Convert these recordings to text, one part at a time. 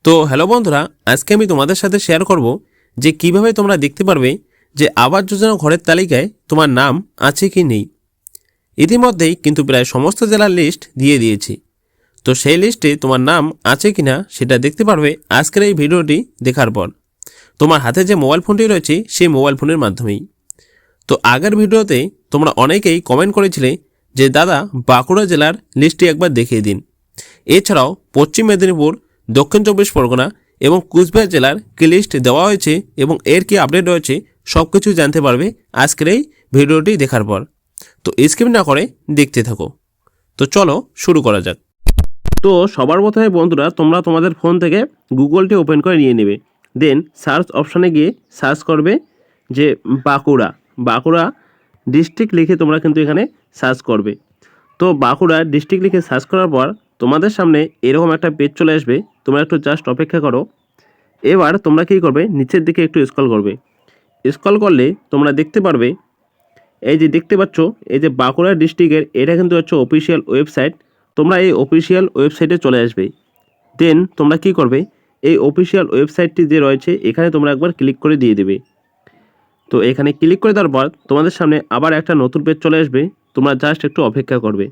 তো হ্যালো বন্ধুরা, আজকে আমি তোমাদের সাথে শেয়ার করব যে কিভাবে তোমরা দেখতে পারবে যে আবাস যোজনা ঘরের তালিকায় তোমার নাম আছে কি নেই। ইতিমধ্যেই কিন্তু প্রায় সমস্ত জেলার লিস্ট দিয়ে দিয়েছি। তো সেই লিস্টে তোমার নাম আছে কি না সেটা দেখতে পারবে আজকের এই ভিডিওটি দেখার পর। তোমার হাতে যে মোবাইল ফোনটি রয়েছে সেই মোবাইল ফোনের মাধ্যমেই। তো আগের ভিডিওতে তোমরা অনেকেই কমেন্ট করেছিলে যে দাদা বাঁকুড়া জেলার লিস্টটি একবার দেখিয়ে দিন। এছাড়াও পশ্চিম মেদিনীপুর, দক্ষিণ চব্বিশ পরগনা এবং কুচবিহার জেলার কি লিস্ট দেওয়া হয়েছে এবং এর কি আপডেট রয়েছে সব কিছু জানতে পারবে আজকের এই ভিডিওটি দেখার পর। তো স্কিপ না করে দেখতে থাকো। তো চলো শুরু করা যাক। তো সবার প্রথমে বন্ধুরা, তোমরা তোমাদের ফোন থেকে গুগলটি ওপেন করে নিয়ে নেবে। দেন সার্চ অপশানে গিয়ে সার্চ করবে যে বাঁকুড়া ডিস্ট্রিক্ট লিখে তোমরা কিন্তু এখানে সার্চ করবে। তো বাঁকুড়া ডিস্ট্রিক্ট লিখে সার্চ করার পর তোমাদের সামনে এরকম একটা পেজ চলে আসবে। তোমরা একটু জাস্ট অপেক্ষা করো। এবার তোমরা কী করবে, নিচের দিকে একটু স্ক্রল করবে। স্ক্রল করলে তোমরা দেখতে পারবে, এই যে দেখতে পাচ্ছ, এই যে বাঁকুড়া ডিস্ট্রিক্টের এটা কিন্তু হচ্ছে অফিসিয়াল ওয়েবসাইট। তোমরা এই অফিসিয়াল ওয়েবসাইটে চলে আসবে। দেন তোমরা কি করবে, এই অফিসিয়াল ওয়েবসাইটটি যে রয়েছে এখানে তোমরা একবার ক্লিক করে দিয়ে দেবে। তো এখানে ক্লিক করে দেওয়ার পর তোমাদের সামনে আবার একটা নতুন পেজ চলে আসবে। তোমরা জাস্ট একটু অপেক্ষা করবে।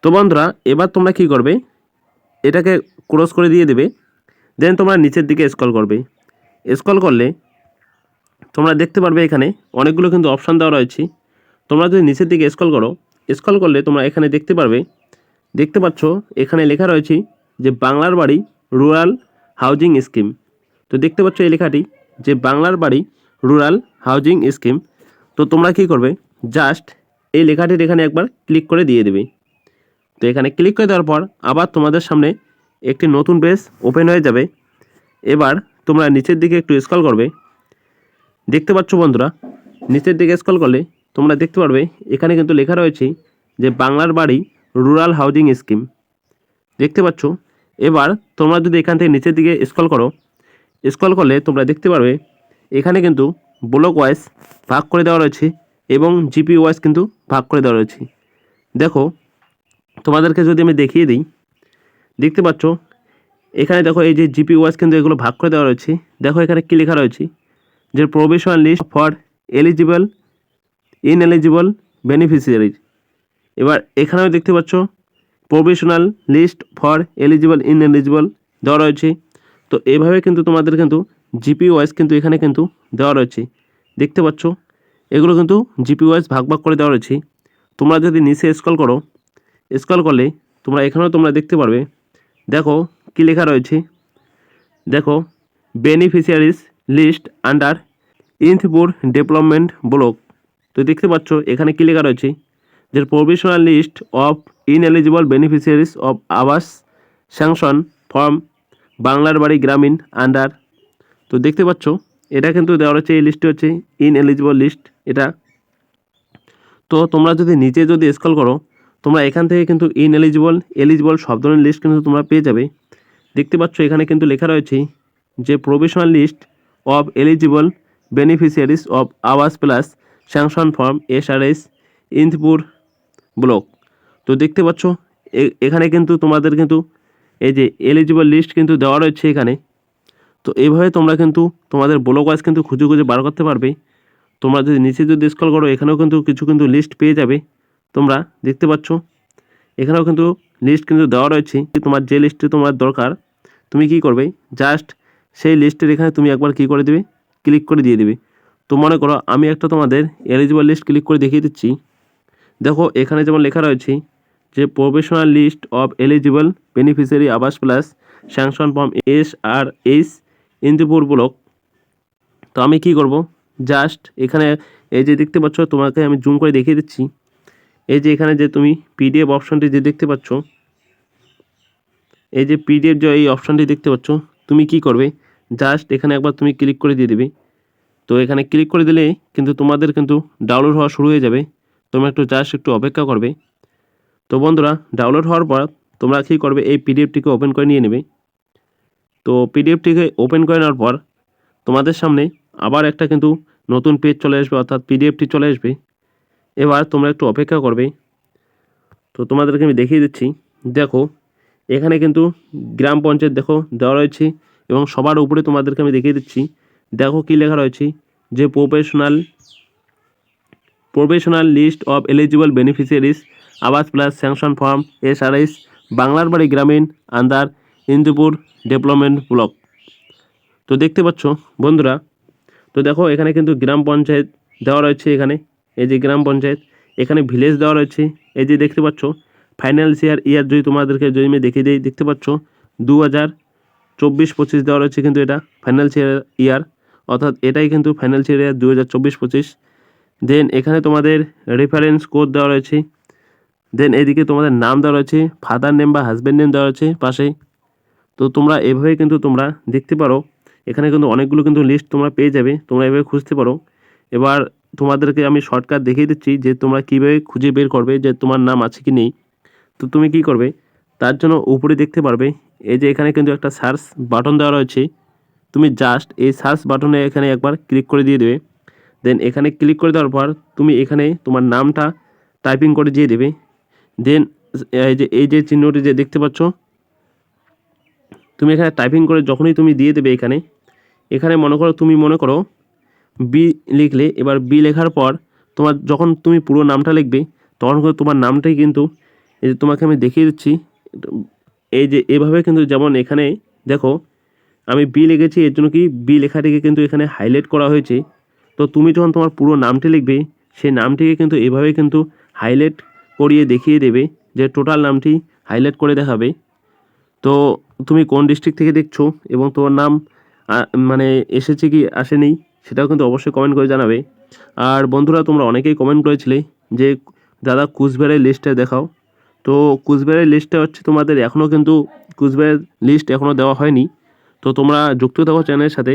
তো বন্ধুরা, এবার তোমরা কি করবে, এটাকে ক্রস করে দিয়ে দেবে। দেন তোমরা নিচের দিকে স্ক্রল করবে। স্ক্রল করলে তোমরা দেখতে পারবে এখানে অনেকগুলো কিন্তু অপশান দেওয়া রয়েছে। তোমরা যদি নিচের দিকে স্ক্রল করো, স্ক্রল করলে তোমরা এখানে দেখতে পাচ্ছ এখানে লেখা রয়েছে যে বাংলার বাড়ি রুরাল হাউজিং স্কিম। তো দেখতে পাচ্ছ এই লেখাটি যে বাংলার বাড়ি রুরাল হাউজিং স্কিম। তো তোমরা কি করবে, জাস্ট এই লেখাটির এখানে একবার ক্লিক করে দিয়ে দেবে। তো এখানে ক্লিক করে দেওয়ার পর আবার তোমাদের সামনে একটি নতুন পেজ ওপেন হয়ে যাবে। এবার তোমরা নিচের দিকে একটু স্ক্রল করবে। দেখতে পাচ্ছ বন্ধুরা, নিচের দিকে স্ক্রল করলে তোমরা দেখতে পারবে এখানে কিন্তু লেখা রয়েছে যে বাংলার বাড়ি রুরাল হাউজিং স্কিম। দেখতে পাচ্ছ। এবার তোমরা যদি এখান থেকে নিচের দিকে স্ক্রল করলে তোমরা দেখতে পারবে এখানে কিন্তু ব্লক ওয়াইজ ভাগ করে দেওয়া রয়েছে এবং জিপি ওয়াইজ কিন্তু ভাগ করে দেওয়া রয়েছে। দেখো, তোমাদেরকে যদি আমি দেখিয়ে দিই, দেখতে পাচ্ছ এখানে দেখো এই যে জিপি ওয়াইজ কিন্তু এগুলো ভাগ করে দেওয়া রয়েছে। দেখো এখানে কী লেখা রয়েছে যে provisional list for ineligible beneficiaries. এবার এখানেও দেখতে পাচ্ছ provisional list for eligible ineligible দেওয়া রয়েছে। তো এইভাবে কিন্তু তোমাদের কিন্তু জিপি ওয়াইজ কিন্তু এখানে কিন্তু দেওয়া রয়েছে। দেখতে পাচ্ছ এগুলো কিন্তু জিপি ওয়াইজ ভাগ করে দেওয়া রয়েছে। তোমরা যদি নিচে স্ক্রল করলে তোমরা এখানেও তোমরা দেখতে পারবে। দেখো কী লেখা রয়েছে, দেখো beneficiaries list under Indpur development block. তো দেখতে পাচ্ছ এখানে কী লেখা রয়েছে যে provisional list of ineligible beneficiaries of Awas sanction form বাংলার বাড়ি গ্রামীণ আন্ডার। তো দেখতে পাচ্ছ এটা কিন্তু দেওয়া রয়েছে, এই লিস্টে হচ্ছে ইনএলিজিবল লিস্ট এটা। তো তোমরা যদি নিচে স্ক্রল করো, তোমরা এখান থেকে কিন্তু এলিজিবল সব ধরনের লিস্ট কিন্তু তোমরা পেয়ে যাবে। দেখতে পাচ্ছ এখানে কিন্তু লেখা রয়েছে যে provisional list of eligible beneficiaries of Awas plus sanction form SRS Indpur block. তো দেখতে পাচ্ছ এখানে কিন্তু তোমাদের কিন্তু এই যে এলিজিবল লিস্ট কিন্তু দেওয়া রয়েছে এখানে। তো এইভাবে তোমরা কিন্তু তোমাদের ব্লক ওয়াইজ কিন্তু খুঁজে বার করতে পারবে। তোমরা যদি নিচে স্ক্রল করো এখানেও কিন্তু কিছু কিন্তু লিস্ট পেয়ে যাবে। তোমরা দেখতে পাচ্ছ এখানেও কিন্তু লিস্ট কিন্তু দেওয়া রয়েছে। তোমার যে লিস্টে তোমার দরকার তুমি কি করবে, জাস্ট সেই লিস্টের এখানে তুমি একবার কি করে দেবে, ক্লিক করে দিয়ে দেবে। তো মনে করো আমি একটা তোমাদের এলিজিবল লিস্ট ক্লিক করে দেখিয়ে দিচ্ছি। দেখো এখানে যেমন লেখা রয়েছে যে provisional list of eligible beneficiary Awas plus sanction form SRS Indpur block. তো আমি কি করব, জাস্ট এখানে এই যে দেখতে পাচ্ছ, তোমাকে আমি জুম করে দেখিয়ে দিচ্ছি। এই যে এখানে যে তুমি PDF অপশনটি যে দেখতে পাচ্ছ, এই যে PDF যে এই অপশনটি দেখতে পাচ্ছ, তুমি কি করবে, জাস্ট এখানে একবার তুমি ক্লিক করে দিয়ে দেবে। তো এখানে ক্লিক করে দিলে কিন্তু তোমাদের কিন্তু ডাউনলোড হওয়া শুরু হয়ে যাবে। তোমরা একটু অপেক্ষা করবে। তো বন্ধুরা, ডাউনলোড হওয়ার পর তোমরা কী করবে, এই PDFটিকে ওপেন করে নিয়ে নেবে। তো PDFটিকে ওপেন করে নেওয়ার পর তোমাদের সামনে আবার একটা কিন্তু নতুন পেজ চলে আসবে, অর্থাৎ PDFটি চলে আসবে। এবার তোমরা একটু অপেক্ষা করবে। তো তোমাদেরকে আমি দেখিয়ে দিচ্ছি। দেখো এখানে কিন্তু গ্রাম পঞ্চায়েত দেখো দেওয়া রয়েছে এবং সবার উপরে তোমাদেরকে আমি দেখিয়ে দিচ্ছি। দেখো কি লেখা রয়েছে যে professional list of eligible beneficiaries Awas plus sanction form SRS বাংলার বাড়ি গ্রামীণ আন্ডার ইন্দুপুর ডেভেলপমেন্ট ব্লক। তো দেখতে পাচ্ছ বন্ধুরা, তো দেখো এখানে কিন্তু গ্রাম পঞ্চায়েত দেওয়া রয়েছে। এখানে এই যে গ্রাম পঞ্চায়েত, এখানে ভিলেজ দেওয়া রয়েছে। এই যে দেখতে পাচ্ছ ফাইন্যান্সিয়াল ইয়ার যদি তোমাদেরকে যদি আমি দেখিয়ে দিই, দেখতে পাচ্ছ 2024-25 দেওয়া রয়েছে, কিন্তু এটা ফাইন্যান্সিয়াল ইয়ার, অর্থাৎ এটাই কিন্তু ফাইন্যান্সিয়াল ইয়ার 2024-25। দেন এখানে তোমাদের রেফারেন্স কোড দেওয়া রয়েছে। দেন এদিকে তোমাদের নাম দেওয়া রয়েছে, ফাদার নেম বা হাজব্যান্ড নেম দেওয়া রয়েছে পাশে। তো তোমরা এভাবে কিন্তু তোমরা দেখতে পারো। এখানে কিন্তু অনেকগুলো কিন্তু লিস্ট তোমরা পেয়ে যাবে, তোমরা এভাবে খুঁজতে পারো। এবার তোমাদেরকে আমি শর্টকাট দেখিয়ে দিচ্ছি যে তোমরা কীভাবে খুঁজে বের করবে যে তোমার নাম আছে কি নেই। তো তুমি কি করবে, তার জন্য উপরে দেখতে পারবে এই যে এখানে কিন্তু একটা সার্চ বাটন দেওয়া রয়েছে। তুমি জাস্ট এই সার্চ বাটনে এখানে একবার ক্লিক করে দিয়ে দেবে। দেন এখানে ক্লিক করে দেওয়ার পর তুমি এখানে তোমার নামটা টাইপিং করে দিয়ে দেবে। দেন এই যে চিহ্নটি যে দেখতে পাচ্ছ, তুমি এখানে টাইপিং করে যখনই তুমি দিয়ে দেবে এখানে মনে করো বি লিখলে। এবার বি লেখার পর তোমার যখন তুমি পুরো নামটা লিখবে তখন কিন্তু তোমার নামটাই কিন্তু এই যে তোমাকে আমি দেখিয়ে দিচ্ছি। এই যে এভাবে কিন্তু, যেমন এখানে দেখো আমি বি লিখেছি, এর জন্য কি বি লেখাটিকে কিন্তু এখানে হাইলাইট করা হয়েছে। তো তুমি যখন তোমার পুরো নামটি লিখবে সেই নামটিকে কিন্তু এভাবে কিন্তু হাইলাইট করিয়ে দেখিয়ে দেবে, যে টোটাল নামটি হাইলাইট করে দেখাবে। তো তুমি কোন ডিস্ট্রিক্ট থেকে দেখছো এবং তোমার নাম মানে এসেছে কি আসেনি সেটাও কিন্তু অবশ্যই কমেন্ট করে জানাবে। আর বন্ধুরা, তোমরা অনেকেই কমেন্ট করেছিলে যে দাদা কুচবিহারের লিস্টটা দেখাও। তো কুচবিহারের লিস্টটা হচ্ছে তোমাদের এখনও কিন্তু কুচবিহারের লিস্ট এখনও দেওয়া হয়নি। তো তোমরা যুক্ত থাকো চ্যানেলের সাথে,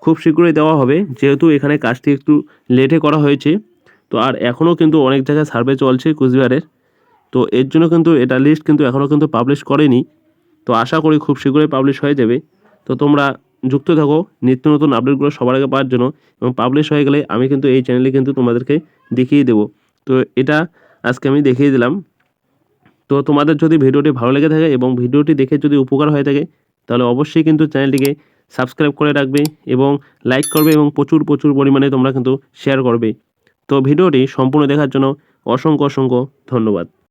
খুব শীঘ্রই দেওয়া হবে, যেহেতু এখানে কাজটি একটু লেটে করা হয়েছে। তো আর এখনও কিন্তু অনেক জায়গায় সার্ভে চলছে কুচবিহারের, তো এর জন্য কিন্তু এটা লিস্ট কিন্তু এখনও কিন্তু পাবলিশ করেনি। তো আশা করি খুব শীঘ্রই পাবলিশ হয়ে যাবে। তো তোমরা যুক্ত থাকো নিত্য নতুন আপডেটগুলো সবার আগে পাওয়ার জন্য, এবং পাবলিশ হয়ে গেলে আমি কিন্তু এই চ্যানেলে কিন্তু তোমাদেরকে দেখিয়ে দেবো। তো এটা আজকে আমি দেখিয়ে দিলাম। তো তোমাদের যদি ভিডিওটি ভালো লেগে থাকে এবং ভিডিওটি দেখে যদি উপকার হয়ে থাকে, তাহলে অবশ্যই কিন্তু চ্যানেলটিকে সাবস্ক্রাইব করে রাখবে এবং লাইক করবে এবং প্রচুর পরিমাণে তোমরা কিন্তু শেয়ার করবে। তো ভিডিওটি সম্পূর্ণ দেখার জন্য অসংখ্য ধন্যবাদ।